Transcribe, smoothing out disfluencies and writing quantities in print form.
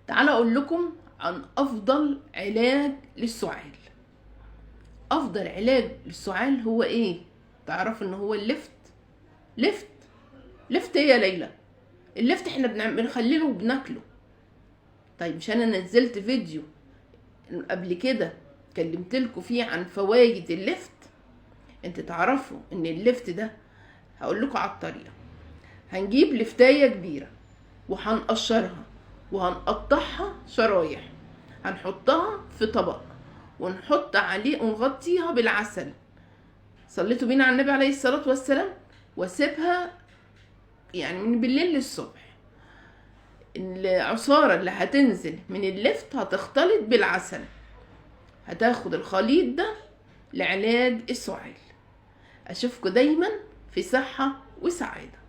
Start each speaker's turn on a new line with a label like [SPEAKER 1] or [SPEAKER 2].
[SPEAKER 1] تعالى اقول لكم عن افضل علاج للسعال. افضل علاج للسعال هو ايه؟ تعرف ان هو اللفت. لفت لفت ايه يا ليلى؟ اللفت احنا بنخلله وبناكله. طيب مش انا نزلت فيديو قبل كده كلمت لكم فيه عن فوائد اللفت؟ انت تعرفوا ان اللفت ده، هقول لكم على الطريقه. هنجيب لفتايه كبيره وهنقشرها وهنقطعها شرايح، هنحطها في طبق ونحط عليه ونغطيها بالعسل. صليتوا بينا على النبي عليه الصلاة والسلام. واسيبها يعني من بالليل للصبح. العصارة اللي هتنزل من اللفت هتختلط بالعسل، هتاخد الخليط ده لعلاج السعال. اشوفكم دايما في صحة وسعادة.